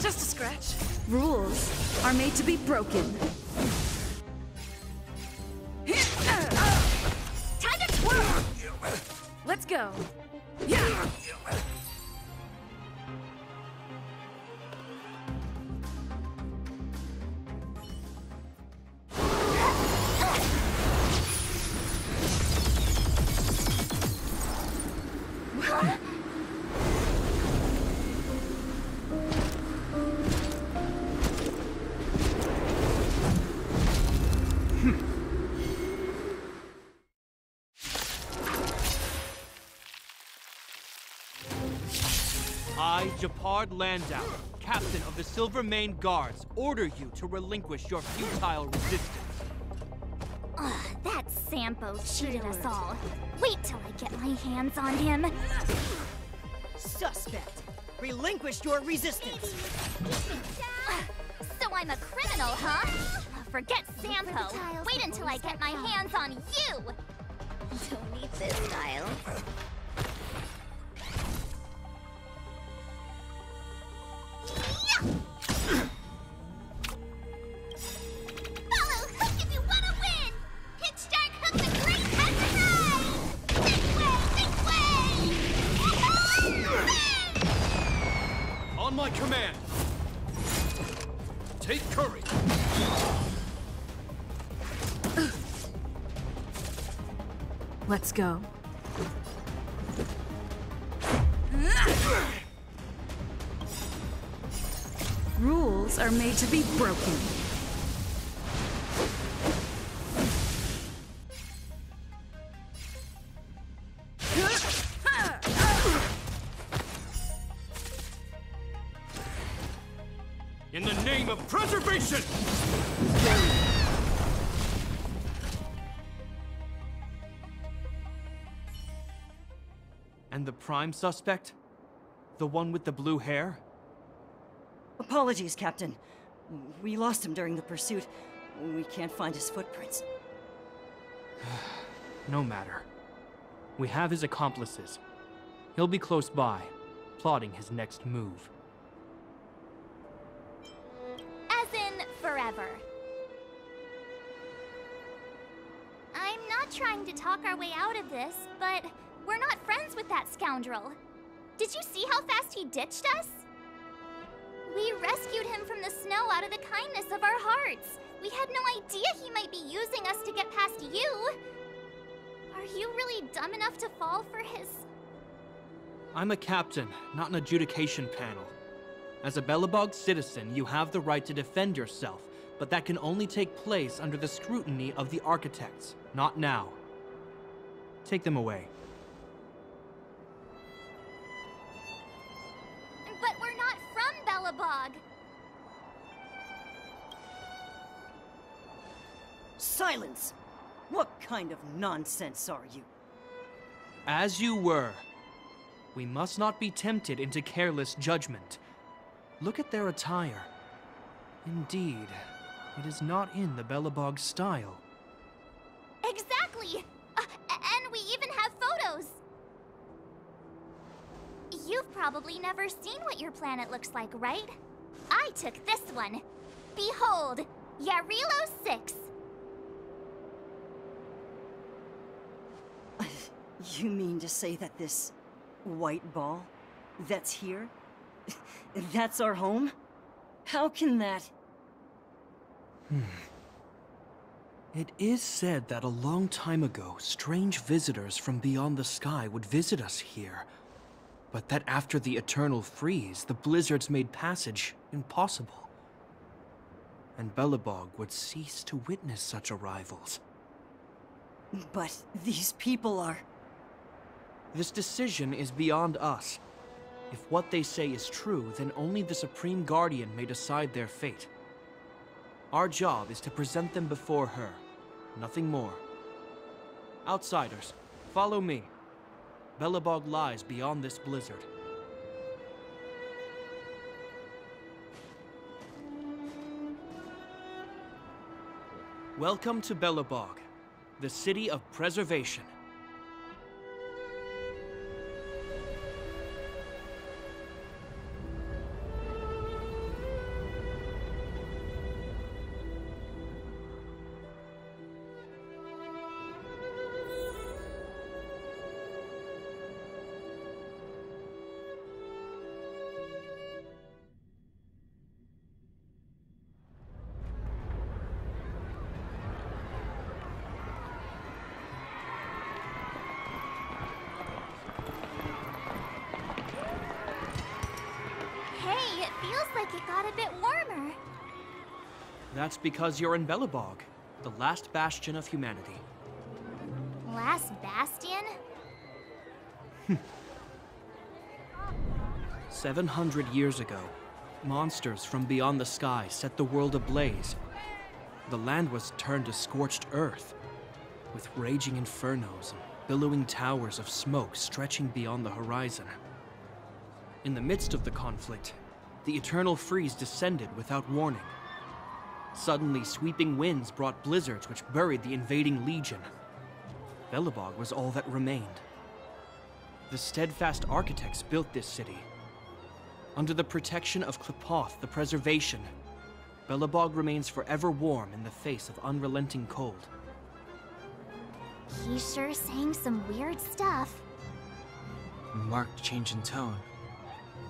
Just a scratch. Rules are made to be broken. Time to twirl! Let's go. Yeah! I, Japard Landau, captain of the Silver Mane Guards, order you to relinquish your futile resistance. Ugh, that Sampo cheated us all. Wait till I get my hands on him. Suspect, relinquish your resistance. So I'm a criminal, huh? Forget Sampo. Wait until I get my hands on you. Don't need this style. Follow hook if you wanna win! Pitch dark hook the great has to ride! This way! On my command! Take courage! Let's go. Rules are made to be broken. In the name of preservation! And the prime suspect? The one with the blue hair? Apologies, Captain. We lost him during the pursuit. We can't find his footprints. No matter. We have his accomplices. He'll be close by, plotting his next move. As in, forever. I'm not trying to talk our way out of this, but we're not friends with that scoundrel. Did you see how fast he ditched us? We rescued him from the snow out of the kindness of our hearts. We had no idea he might be using us to get past you. Are you really dumb enough to fall for his... I'm a captain, not an adjudication panel. As a Belobog citizen, you have the right to defend yourself, but that can only take place under the scrutiny of the architects, not now. Take them away. But we're not from Belobog. Silence! What kind of nonsense are you? As you were. We must not be tempted into careless judgment. Look at their attire. Indeed, it is not in the Belobog style. Exactly! And we even have photos! You've probably never seen what your planet looks like, right? I took this one. Behold, Yarilo 6. You mean to say that this white ball that's here, that's our home? How can that... It is said that a long time ago, strange visitors from beyond the sky would visit us here. But that after the eternal freeze, the blizzards made passage impossible. And Belobog would cease to witness such arrivals. But these people are... This decision is beyond us. If what they say is true, then only the Supreme Guardian may decide their fate. Our job is to present them before her, nothing more. Outsiders, follow me. Belobog lies beyond this blizzard. Welcome to Belobog, the city of preservation. feels like it got a bit warmer. That's because you're in Belobog, the last bastion of humanity. Last bastion? 700 years ago, monsters from beyond the sky set the world ablaze. The land was turned to scorched earth, with raging infernos and billowing towers of smoke stretching beyond the horizon. In the midst of the conflict, the eternal freeze descended without warning. Suddenly, sweeping winds brought blizzards which buried the invading legion. Belobog was all that remained. The steadfast architects built this city. Under the protection of Klepoth, the Preservation, Belobog remains forever warm in the face of unrelenting cold. He's sure saying some weird stuff. Marked change in tone.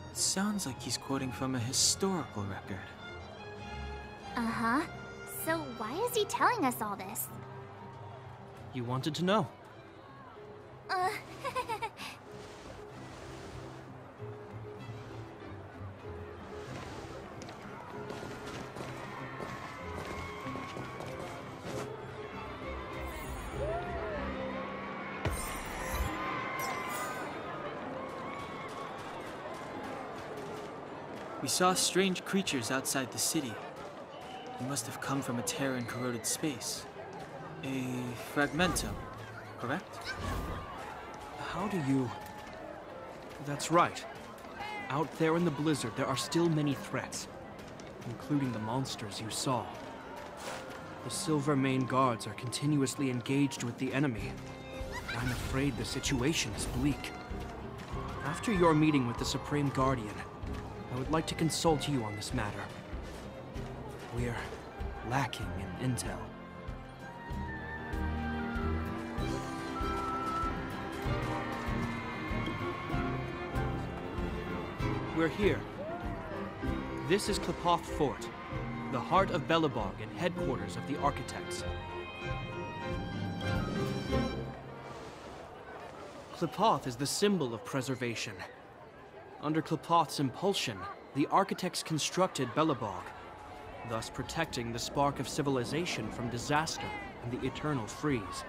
It sounds like he's quoting from a historical record. Uh-huh. So why is he telling us all this? You wanted to know. We saw strange creatures outside the city. They must have come from a tear in corroded space. A fragmentum, correct? How do you... That's right. Out there in the blizzard, there are still many threats, including the monsters you saw. The Silvermane guards are continuously engaged with the enemy. I'm afraid the situation is bleak. After your meeting with the Supreme Guardian, I would like to consult you on this matter. We're lacking in intel. We're here. This is Klepoth Fort, the heart of Belobog and headquarters of the Architects. Klepoth is the symbol of preservation. Under Klepoth's impulsion, the Architects constructed Belobog, thus protecting the spark of civilization from disaster and the eternal freeze.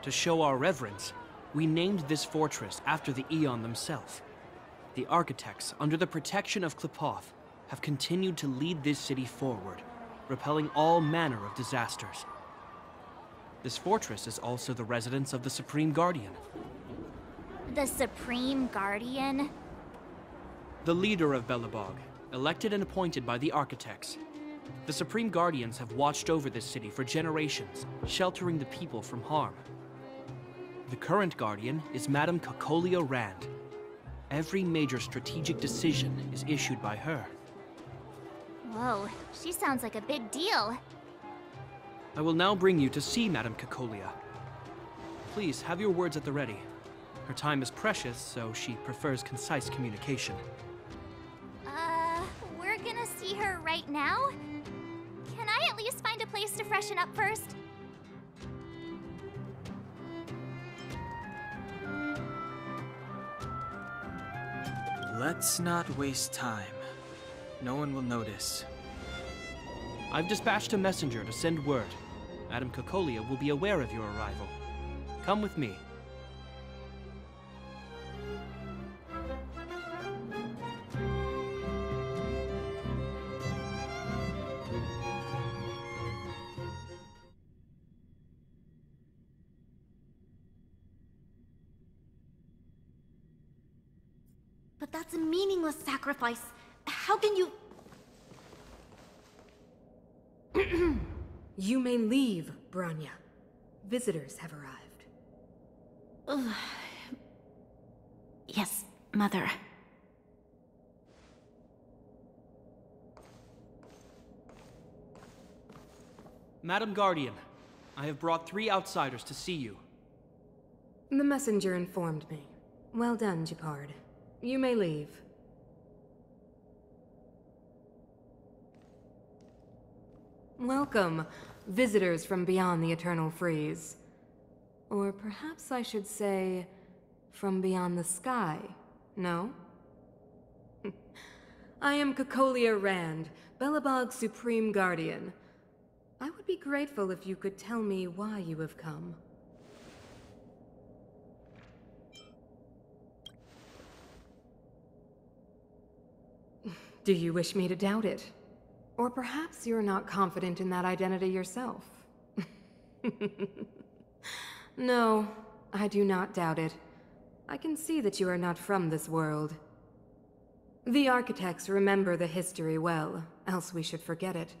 To show our reverence, we named this fortress after the Aeon themselves. The Architects, under the protection of Klepoth, have continued to lead this city forward, repelling all manner of disasters. This fortress is also the residence of the Supreme Guardian. The Supreme Guardian? The leader of Belobog, elected and appointed by the Architects. The Supreme Guardians have watched over this city for generations, sheltering the people from harm. The current Guardian is Madame Cocolia Rand. Every major strategic decision is issued by her. Whoa, she sounds like a big deal. I will now bring you to see Madame Cocolia. Please, have your words at the ready. Her time is precious, so she prefers concise communication. We're gonna see her right now? Can I at least find a place to freshen up first? Let's not waste time. No one will notice. I've dispatched a messenger to send word. Madame Cocolia will be aware of your arrival. Come with me. But that's a meaningless sacrifice. How can you... You may leave, Branya. Visitors have arrived. Yes, Mother. Madam Guardian, I have brought 3 outsiders to see you. The messenger informed me. Well done, Gepard. You may leave. Welcome, visitors from beyond the eternal freeze. Or perhaps I should say, from beyond the sky, no? I am Cocolia Rand, Belobog's Supreme Guardian. I would be grateful if you could tell me why you have come. Do you wish me to doubt it? Or perhaps you're not confident in that identity yourself? No, I do not doubt it. I can see that you are not from this world. The architects remember the history well, else we should forget it.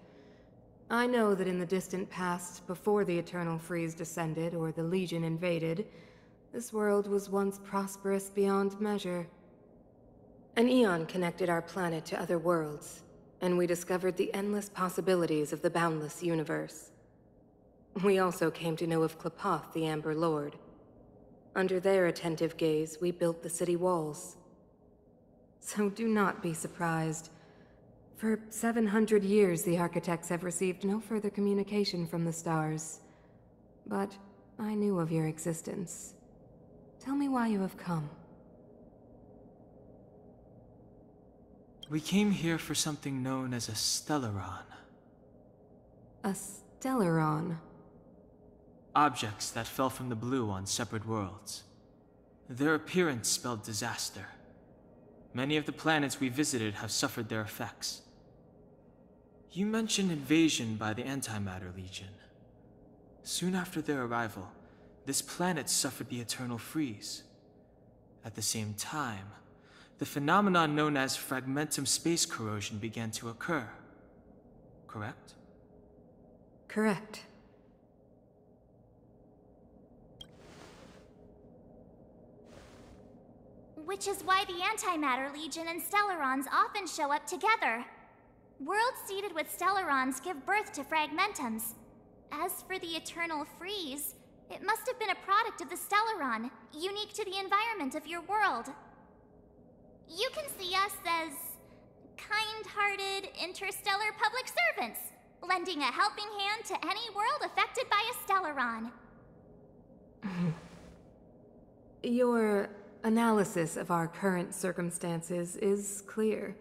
I know that in the distant past, before the Eternal Freeze descended or the Legion invaded, this world was once prosperous beyond measure. An eon connected our planet to other worlds, and we discovered the endless possibilities of the boundless universe. We also came to know of Klapoth, the Amber Lord. Under their attentive gaze, we built the city walls. So do not be surprised. For 700 years, the architects have received no further communication from the stars. But I knew of your existence. Tell me why you have come. We came here for something known as a Stellaron. A Stellaron? Objects that fell from the blue on separate worlds. Their appearance spelled disaster. Many of the planets we visited have suffered their effects. You mentioned invasion by the Antimatter Legion. Soon after their arrival, this planet suffered the Eternal Freeze. At the same time, the phenomenon known as fragmentum space corrosion began to occur. Correct? Correct. Which is why the Antimatter Legion and Stellarons often show up together. Worlds seeded with Stellarons give birth to fragmentums. As for the Eternal Freeze, it must have been a product of the Stellaron, unique to the environment of your world. You can see us as kind-hearted interstellar public servants, lending a helping hand to any world affected by a Stellaron. Your analysis of our current circumstances is clear.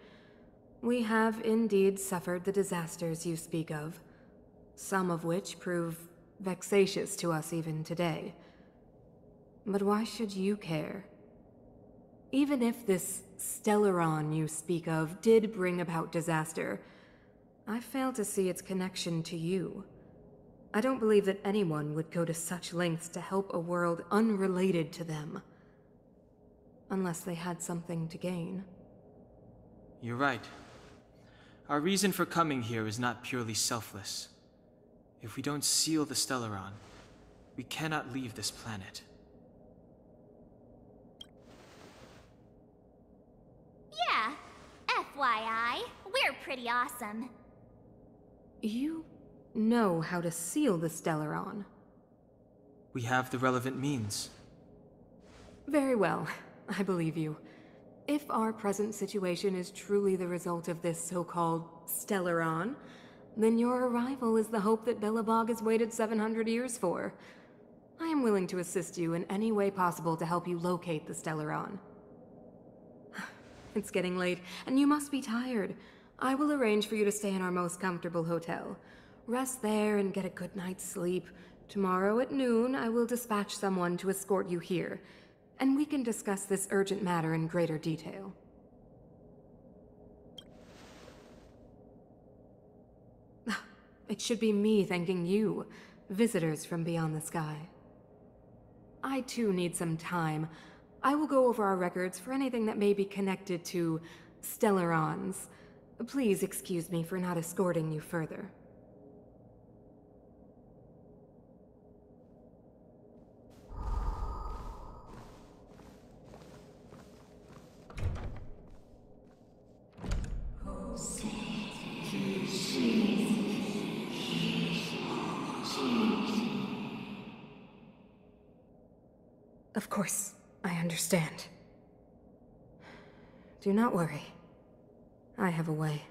We have indeed suffered the disasters you speak of, some of which prove vexatious to us even today. But why should you care? Even if this Stellaron you speak of did bring about disaster, I fail to see its connection to you. I don't believe that anyone would go to such lengths to help a world unrelated to them. Unless they had something to gain. You're right. Our reason for coming here is not purely selfless. If we don't seal the Stellaron, we cannot leave this planet. Yeah, FYI, we're pretty awesome. You know how to seal the Stellaron. We have the relevant means. Very well, I believe you. If our present situation is truly the result of this so-called Stellaron, then your arrival is the hope that Belobog has waited 700 years for. I am willing to assist you in any way possible to help you locate the Stellaron. It's getting late, and you must be tired. I will arrange for you to stay in our most comfortable hotel. Rest there and get a good night's sleep. Tomorrow at noon, I will dispatch someone to escort you here, and we can discuss this urgent matter in greater detail. It should be me thanking you, visitors from beyond the sky. I too need some time. I will go over our records for anything that may be connected to Stellarons. Please excuse me for not escorting you further. Of course, I understand. Do not worry. I have a way.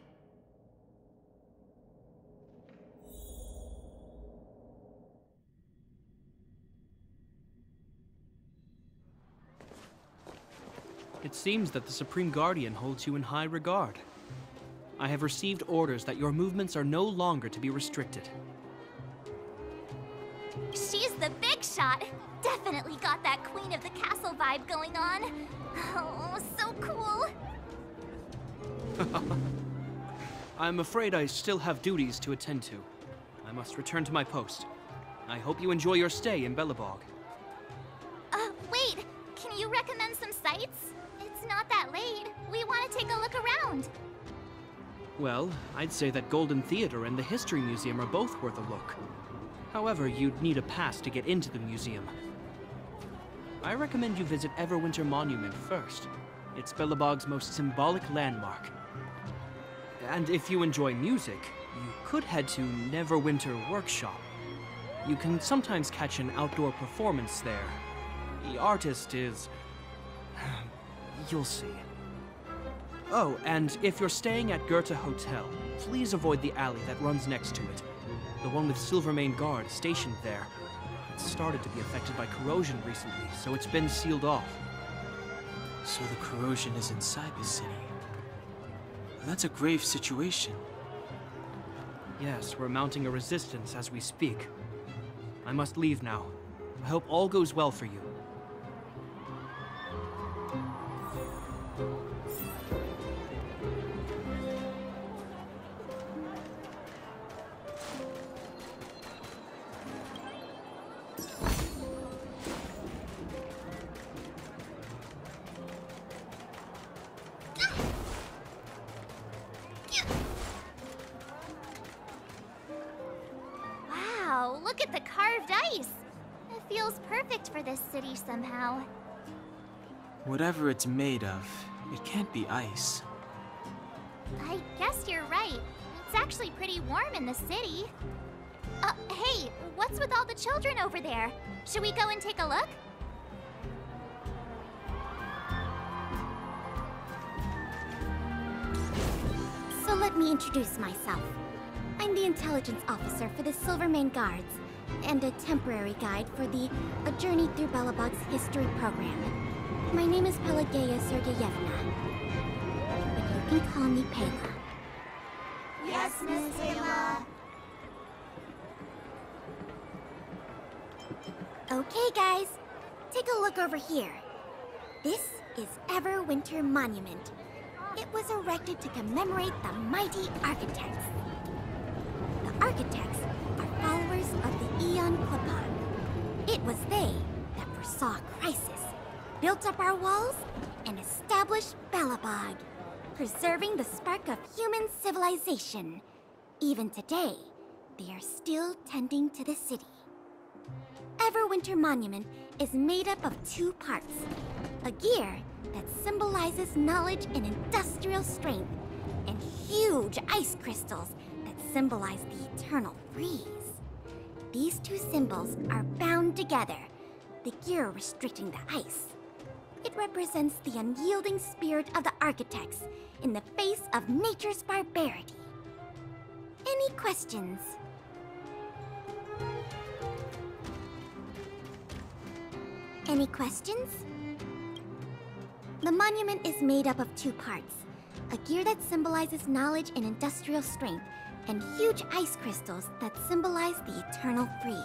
It seems that the Supreme Guardian holds you in high regard. I have received orders that your movements are no longer to be restricted. She's the big shot. Definitely got that Queen of the Castle vibe going on. Oh, so cool. I'm afraid I still have duties to attend to. I must return to my post. I hope you enjoy your stay in Belobog. Wait. Can you recommend some sites? It's not that late. We want to take a look around. Well, I'd say that Golden Theater and the History Museum are both worth a look. However, you'd need a pass to get into the museum. I recommend you visit Everwinter Monument first. It's Belobog's most symbolic landmark. And if you enjoy music, you could head to Neverwinter Workshop. You can sometimes catch an outdoor performance there. The artist is... you'll see. Oh, and if you're staying at Goethe Hotel, please avoid the alley that runs next to it. The one with Silvermane Guard stationed there. It started to be affected by corrosion recently, so it's been sealed off. So the corrosion is inside the city. That's a grave situation. Yes, we're mounting a resistance as we speak. I must leave now. I hope all goes well for you. Wow, look at the carved ice. It feels perfect for this city somehow. Whatever it's made of, it can't be ice. I guess you're right. It's actually pretty warm in the city. Hey, what's with all the children over there? Should we go and take a look? So let me introduce myself. I'm the intelligence officer for the Silvermane Guards, and a temporary guide for the A Journey Through Belobog's History program. My name is Pelageya Sergeyevna, but you can call me Pela. Yes, Miss Pela. Okay, guys, take a look over here. This is Everwinter Monument. It was erected to commemorate the mighty architects. The architects are followers of the Aeon Klapon. It was they that foresaw crisis, built up our walls, and established Belobog, preserving the spark of human civilization. Even today, they are still tending to the city. Everwinter Monument is made up of two parts. A gear that symbolizes knowledge and industrial strength, and huge ice crystals that symbolize the eternal freeze. These two symbols are bound together, the gear restricting the ice. It represents the unyielding spirit of the architects in the face of nature's barbarity. Any questions? Any questions? The monument is made up of two parts. A gear that symbolizes knowledge and industrial strength, and huge ice crystals that symbolize the eternal freeze.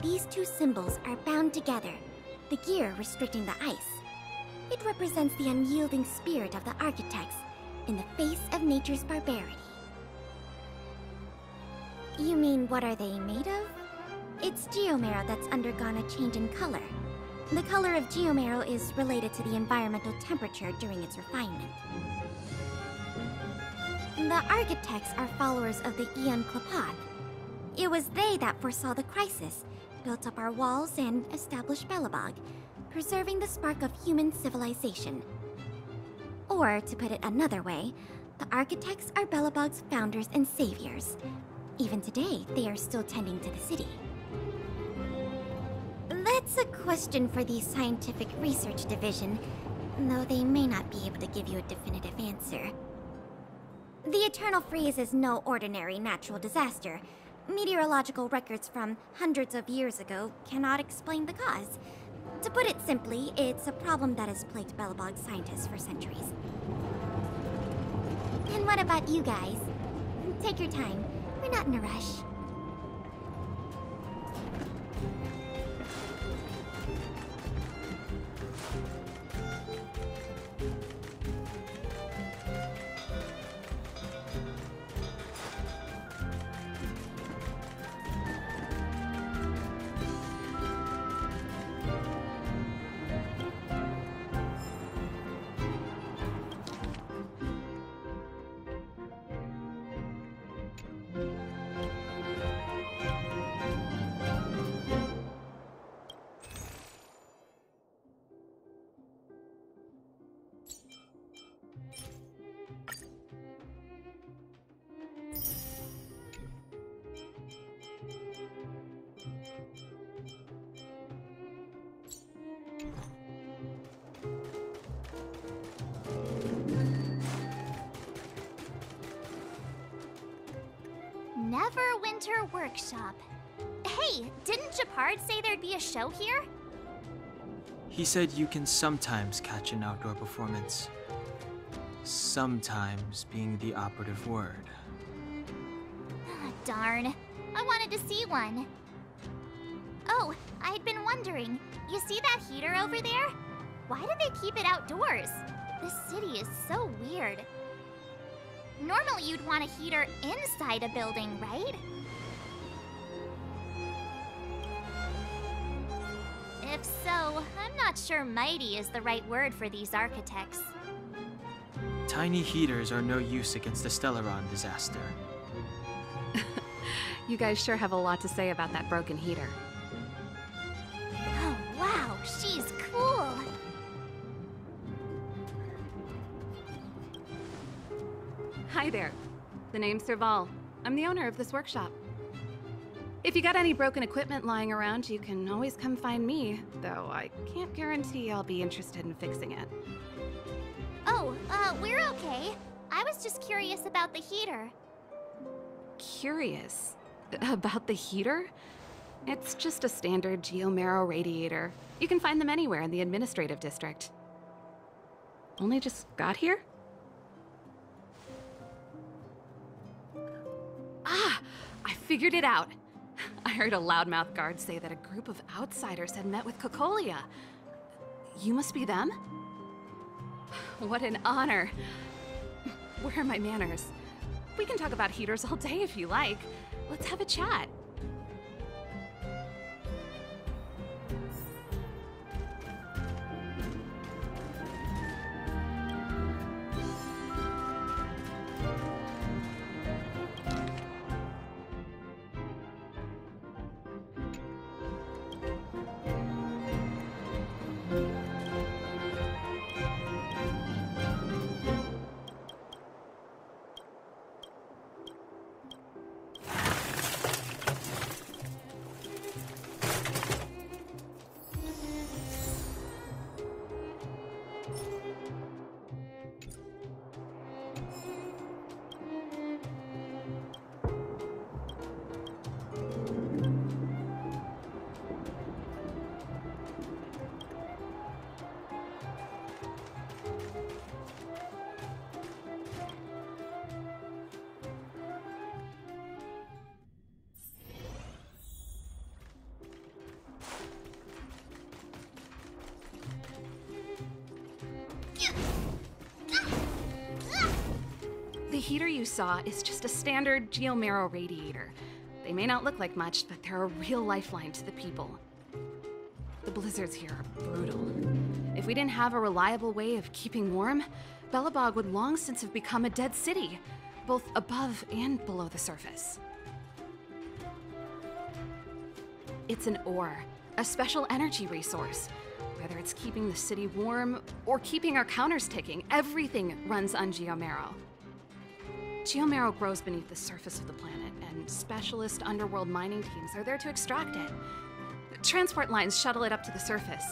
These two symbols are bound together, the gear restricting the ice. It represents the unyielding spirit of the architects in the face of nature's barbarity. You mean, what are they made of? It's geomarrow that's undergone a change in color. The color of geomarrow is related to the environmental temperature during its refinement. The architects are followers of the Aeon Klapon. It was they that foresaw the crisis, built up our walls, and established Belobog, preserving the spark of human civilization. Or, to put it another way, the architects are Belobog's founders and saviors. Even today, they are still tending to the city. That's a question for the Scientific Research Division, though they may not be able to give you a definitive answer. The Eternal Freeze is no ordinary natural disaster. Meteorological records from hundreds of years ago cannot explain the cause. To put it simply, it's a problem that has plagued Belobog scientists for centuries. And what about you guys? Take your time. We're not in a rush. Neverwinter Workshop. Hey, didn't Japard say there'd be a show here? He said you can sometimes catch an outdoor performance. Sometimes being the operative word. Darn. I wanted to see one. Oh, I'd been wondering. You see that heater over there? Why do they keep it outdoors? This city is so weird. Normally you'd want a heater inside a building, right? If so, I'm not sure mighty is the right word for these architects. Tiny heaters are no use against the Stellaron disaster. You guys sure have a lot to say about that broken heater. Oh, wow, she's cool. Hi there. The name's Serval. I'm the owner of this workshop. If you got any broken equipment lying around, you can always come find me, though I can't guarantee I'll be interested in fixing it. Oh, we're okay. I was just curious about the heater. Curious? About the heater? It's just a standard geomarrow radiator. You can find them anywhere in the administrative district. Only just got here? Ah! I figured it out! I heard a loudmouth guard say that a group of outsiders had met with Cocolia. You must be them? What an honor. Where are my manners? We can talk about heaters all day if you like. Let's have a chat. The heater you saw is just a standard geomarrow radiator. They may not look like much, but they're a real lifeline to the people. The blizzards here are brutal. If we didn't have a reliable way of keeping warm, Belobog would long since have become a dead city, both above and below the surface. It's an ore, a special energy resource. Whether it's keeping the city warm or keeping our counters ticking, everything runs on geomarrow. Geomarrow grows beneath the surface of the planet, and specialist underworld mining teams are there to extract it. Transport lines shuttle it up to the surface.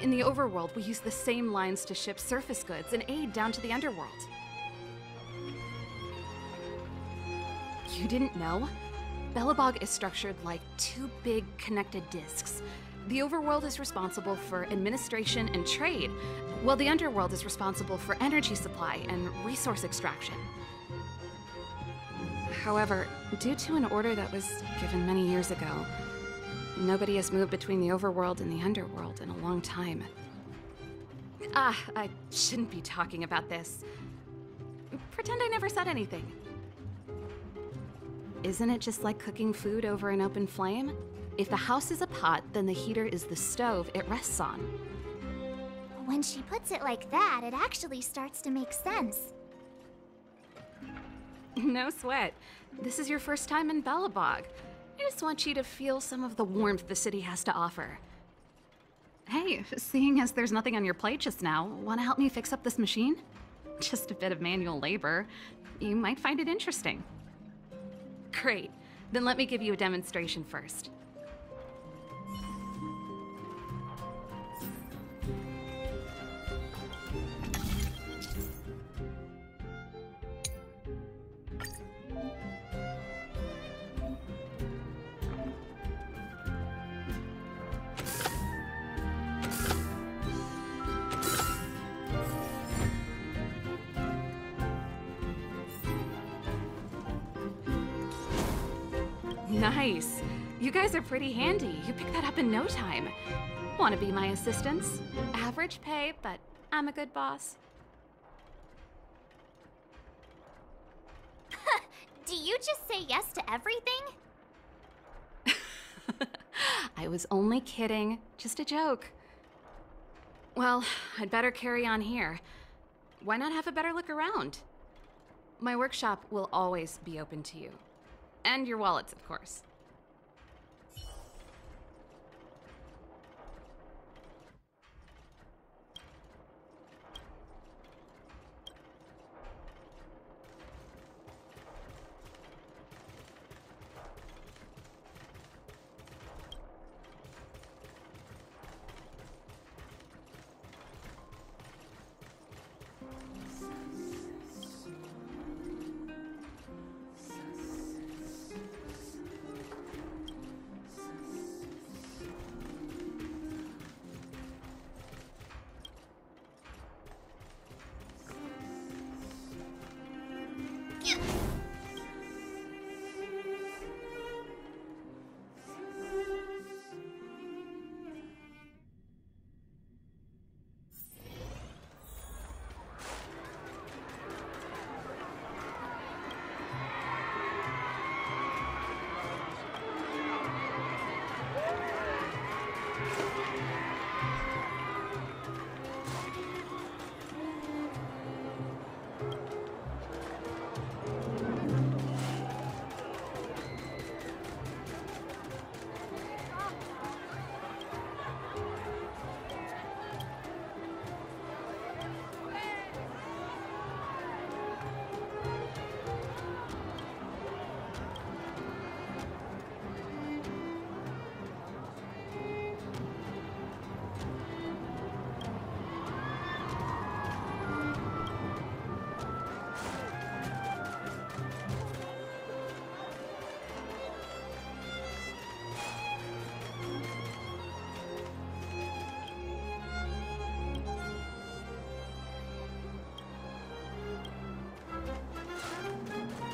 In the overworld, we use the same lines to ship surface goods and aid down to the underworld. You didn't know? Belobog is structured like two big connected disks. The overworld is responsible for administration and trade, while the underworld is responsible for energy supply and resource extraction. However, due to an order that was given many years ago, nobody has moved between the overworld and the underworld in a long time. I shouldn't be talking about this. Pretend I never said anything. Isn't it just like cooking food over an open flame? If the house is a pot, then the heater is the stove it rests on. When she puts it like that, it actually starts to make sense. No sweat. This is your first time in Belobog. I just want you to feel some of the warmth the city has to offer. Hey, seeing as there's nothing on your plate just now, want to help me fix up this machine? Just a bit of manual labor. You might find it interesting. Great. Then let me give you a demonstration first. Nice. You guys are pretty handy. You picked that up in no time. Want to be my assistants? Average pay, but I'm a good boss. Do you just say yes to everything? I was only kidding. Just a joke. Well, I'd better carry on here. Why not have a better look around? My workshop will always be open to you. And your wallets, of course.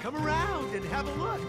Come around and have a look.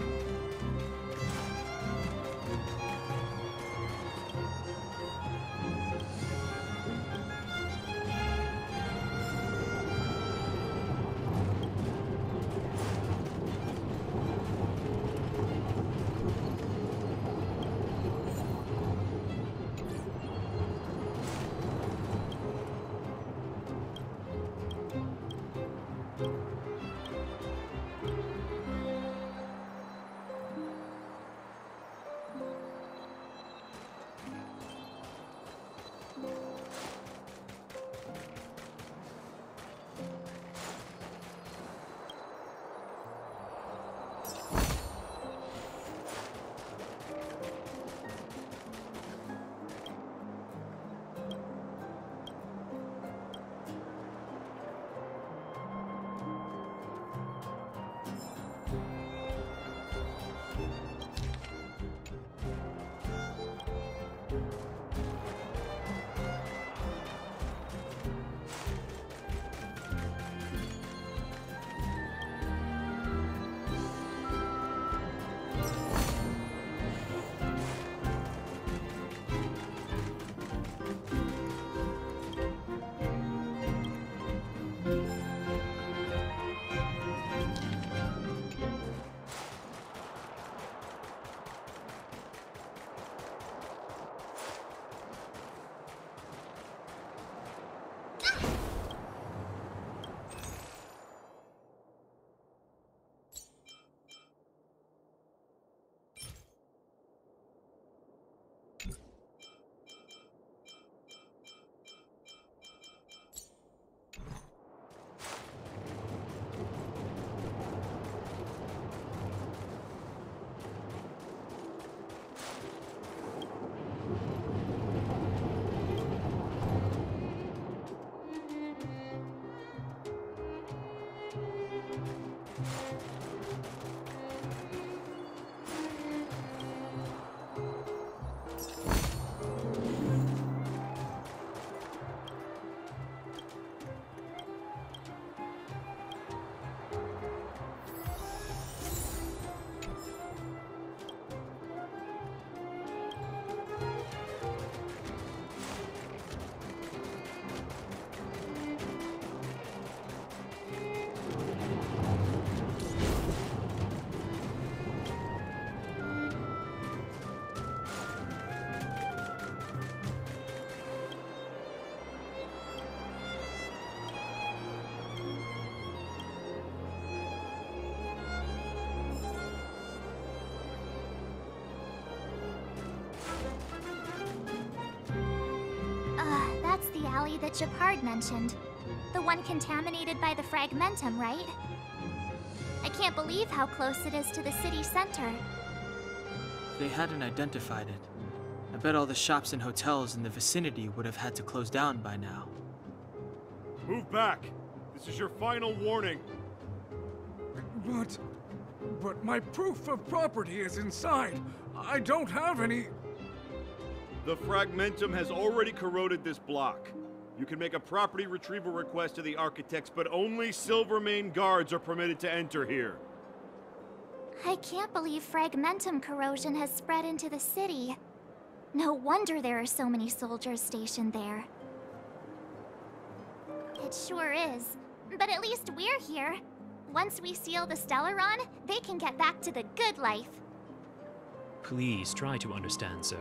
That's the alley that Shepard mentioned. The one contaminated by the fragmentum, right? I can't believe how close it is to the city center. They hadn't identified it. I bet all the shops and hotels in the vicinity would have had to close down by now. Move back! This is your final warning! But my proof of property is inside. I don't have any... The fragmentum has already corroded this block. You can make a property retrieval request to the architects, but only Silvermane guards are permitted to enter here. I can't believe fragmentum corrosion has spread into the city. No wonder there are so many soldiers stationed there. It sure is. But at least we're here. Once we seal the Stellaron, they can get back to the good life. Please try to understand, sir.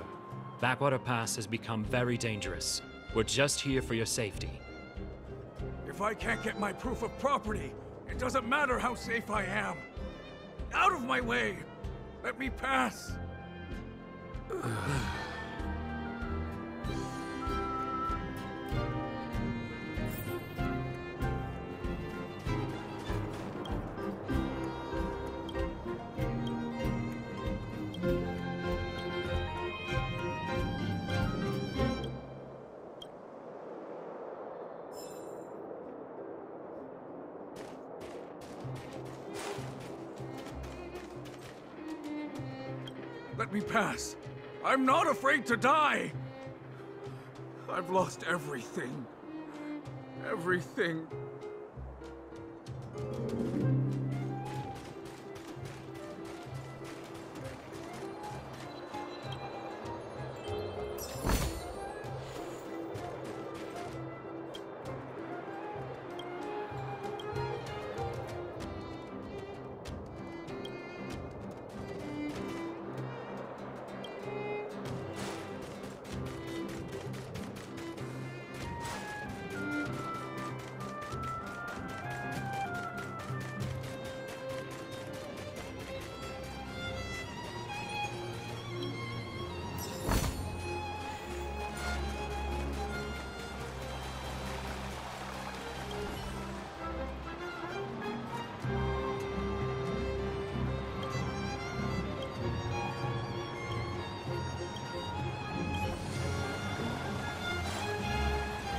Backwater Pass has become very dangerous. We're just here for your safety. If I can't get my proof of property, it doesn't matter how safe I am. Out of my way! Let me pass! Let me pass. I'm not afraid to die! I've lost everything. Everything.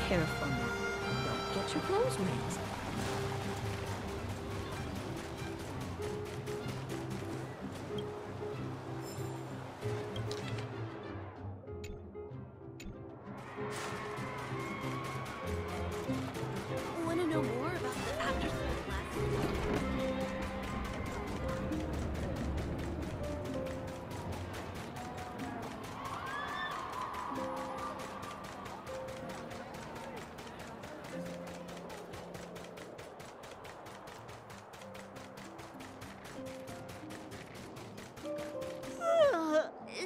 Careful now. Don't get your clothes wet. Want to know more about the after-school classes?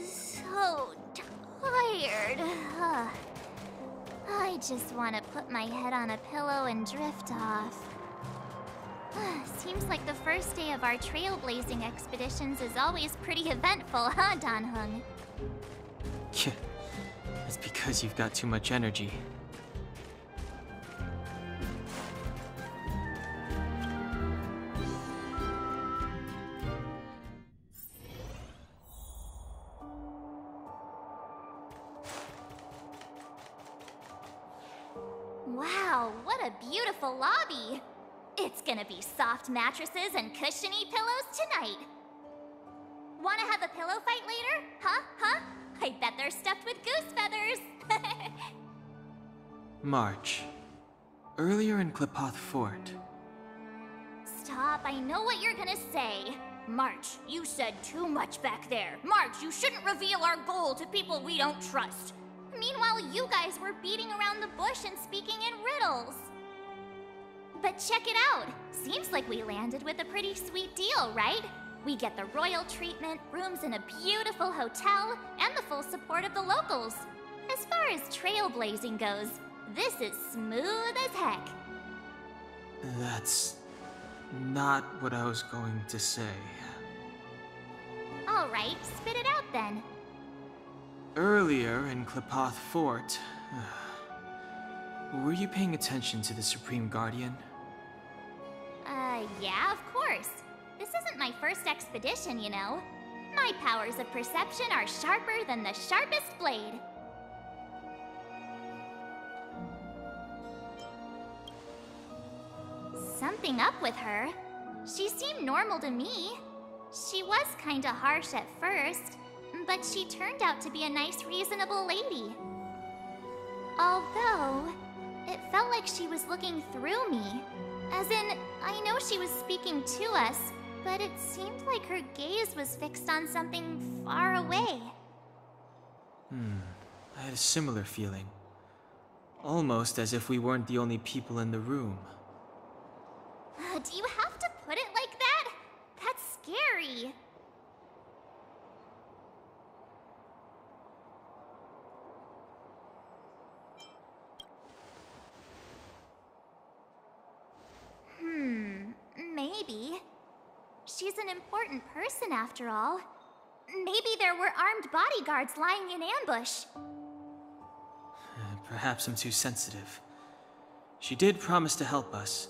So tired. I just want to put my head on a pillow and drift off. Seems like the first day of our trailblazing expeditions is always pretty eventful, huh, Dan-hung? Yeah, that's because you've got too much energy. Wow, what a beautiful lobby! It's gonna be soft mattresses and cushiony pillows tonight. Wanna have a pillow fight later? Huh? I bet they're stuffed with goose feathers. March. Earlier in Klipoth Fort. Stop, I know what you're gonna say. March, you said too much back there. March, you shouldn't reveal our goal to people we don't trust. Meanwhile, you guys were beating around the bush and speaking in riddles. But check it out. Seems like we landed with a pretty sweet deal, right? We get the royal treatment, rooms in a beautiful hotel, and the full support of the locals. As far as trailblazing goes, this is smooth as heck. That's not what I was going to say. Alright, spit it out then. Earlier in Klipoth Fort, were you paying attention to the Supreme Guardian? Yeah, of course. This isn't my first expedition, you know. My powers of perception are sharper than the sharpest blade. Something up with her. She seemed normal to me. She was kinda harsh at first, but she turned out to be a nice, reasonable lady. Although, it felt like she was looking through me. As in, I know she was speaking to us, but it seemed like her gaze was fixed on something far away. I had a similar feeling. Almost as if we weren't the only people in the room. Do you have to put it like that? That's scary. Maybe. She's an important person after all. Maybe there were armed bodyguards lying in ambush. Perhaps I'm too sensitive. She did promise to help us.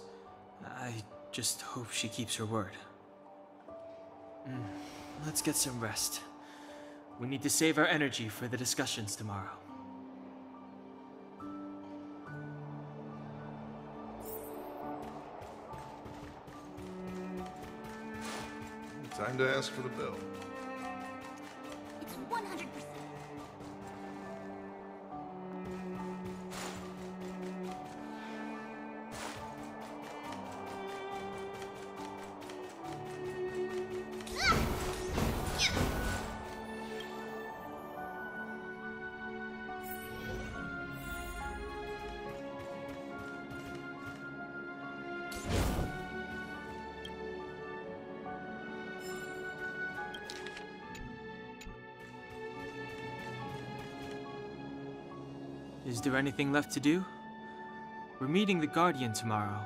I just hope she keeps her word. Let's get some rest. We need to save our energy for the discussions tomorrow. Time to ask for the bill. It's 100%. Is there anything left to do? We're meeting the Guardian tomorrow.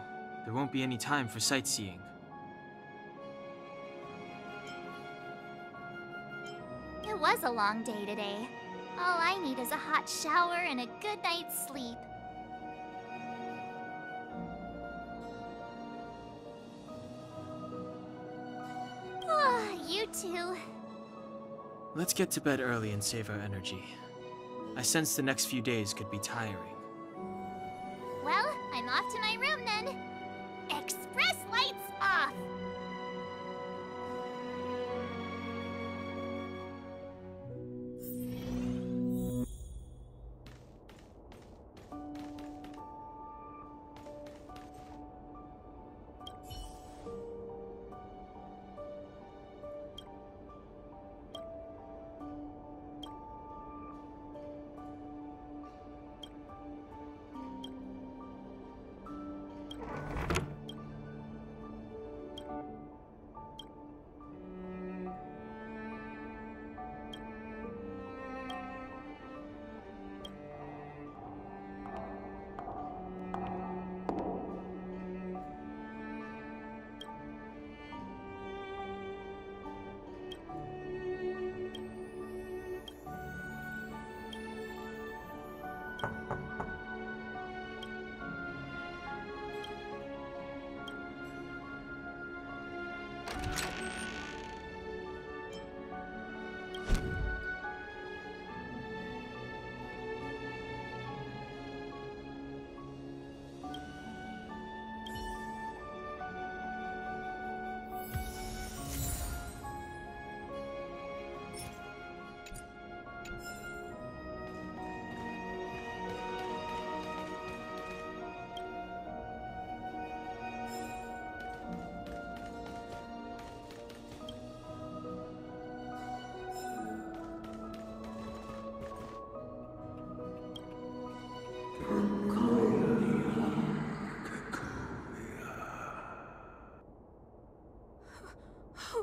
There won't be any time for sightseeing. It was a long day today. All I need is a hot shower and a good night's sleep. You too. Let's get to bed early and save our energy. I sense the next few days could be tiring. Well, I'm off to my room then. Express lights off!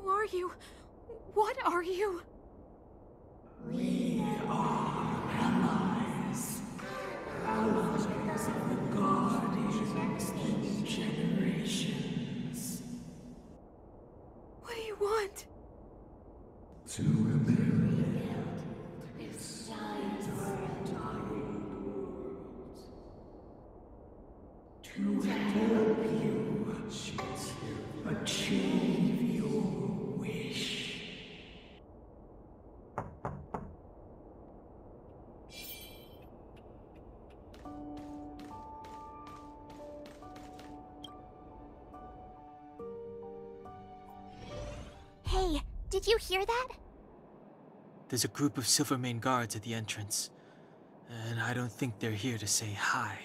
Who are you? What are you? We are allies. Allies of the Guardians in generations. What do you want? To rebuild its size for a dying world. To help you achieve your wish. Hey, did you hear that? There's a group of Silvermane guards at the entrance, and I don't think they're here to say hi.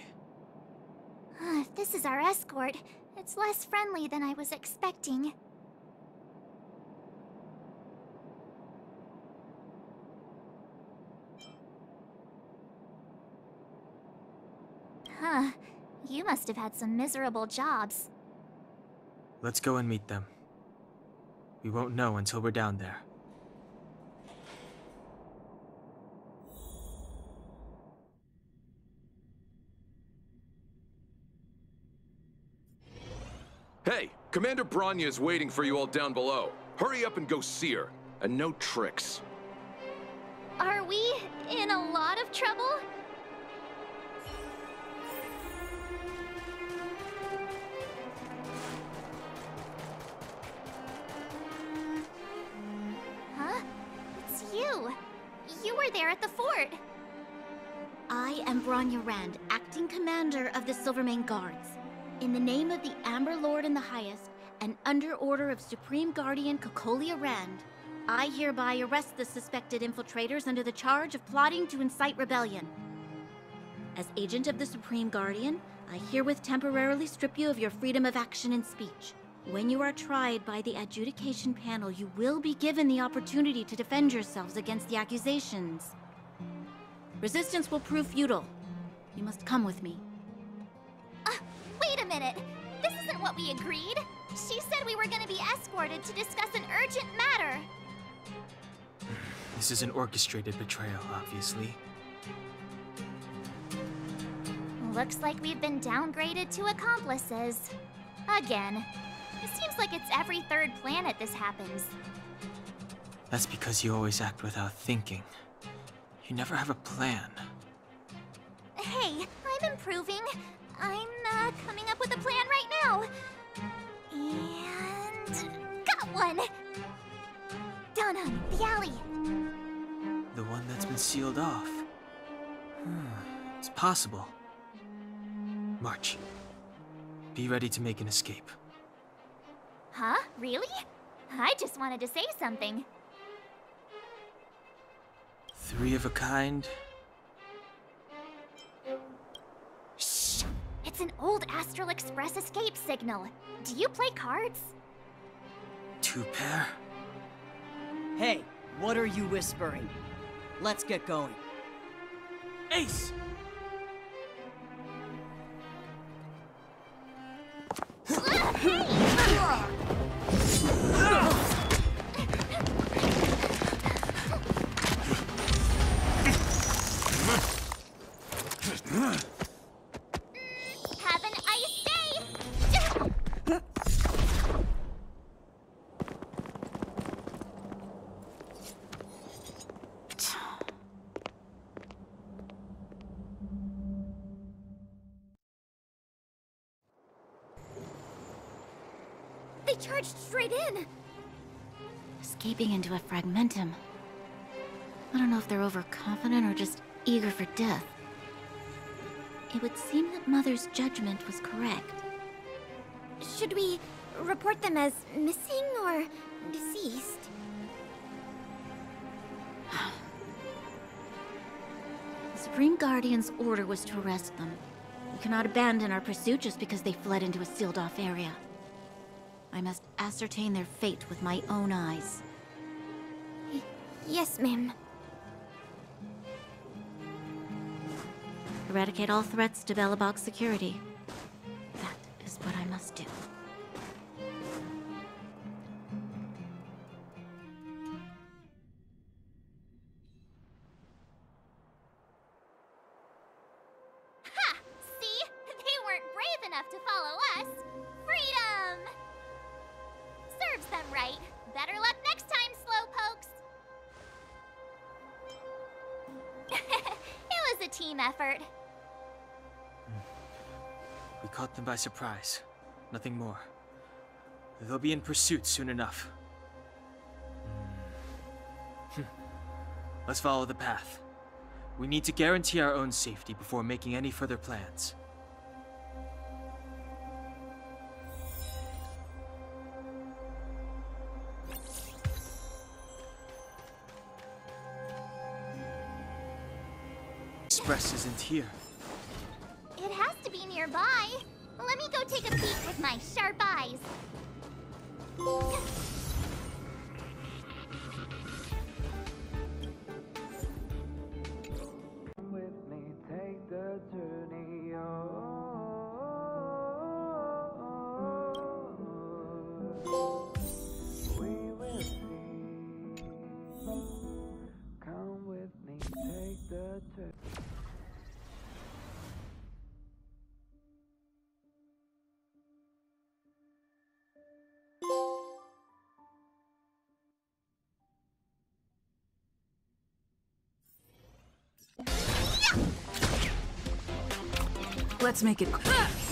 If this is our escort, it's less friendly than I was expecting. Huh. You must have had some miserable jobs. Let's go and meet them. We won't know until we're down there. Hey, Commander Bronya is waiting for you all down below. Hurry up and go see her. And no tricks. Are we in a lot of trouble? Huh? It's you. You were there at the fort. I am Bronya Rand, acting commander of the Silvermane Guards. In the name of the Amber Lord in the Highest, and under order of Supreme Guardian Cocolia Rand, I hereby arrest the suspected infiltrators under the charge of plotting to incite rebellion. As agent of the Supreme Guardian, I herewith temporarily strip you of your freedom of action and speech. When you are tried by the adjudication panel, you will be given the opportunity to defend yourselves against the accusations. Resistance will prove futile. You must come with me. Wait a minute. This isn't what we agreed. She said we were going to be escorted to discuss an urgent matter. This is an orchestrated betrayal, obviously. Looks like we've been downgraded to accomplices. Again. It seems like it's every third planet this happens. That's because you always act without thinking. You never have a plan. Hey, I'm improving. I'm coming up with a plan right now. And... got one! Donna, the alley. The one that's been sealed off. It's possible. March. Be ready to make an escape. Huh? Really? I just wanted to say something. 3 of a kind. Shh! It's an old Astral Express escape signal. Do you play cards? 2 pair? Hey, what are you whispering? Let's get going. Ace! Have an ice day! They charged straight in! Escaping into a fragmentum. I don't know if they're overconfident or just eager for death. It would seem that Mother's judgment was correct. Should we report them as missing or deceased? The Supreme Guardian's order was to arrest them. We cannot abandon our pursuit just because they fled into a sealed-off area. I must ascertain their fate with my own eyes. Yes, ma'am. Eradicate all threats to Belobog's security. That is what I must do. right. Better luck next time, slowpokes. It was a team effort. We caught them by surprise. Nothing more. They'll be in pursuit soon enough. Let's follow the path. We need to guarantee our own safety before making any further plans. Express isn't here. It has to be nearby. Let me go take a peek with my sharp eyes. With me, take the journey we will see. Come with me, take the journey. Let's make it quick.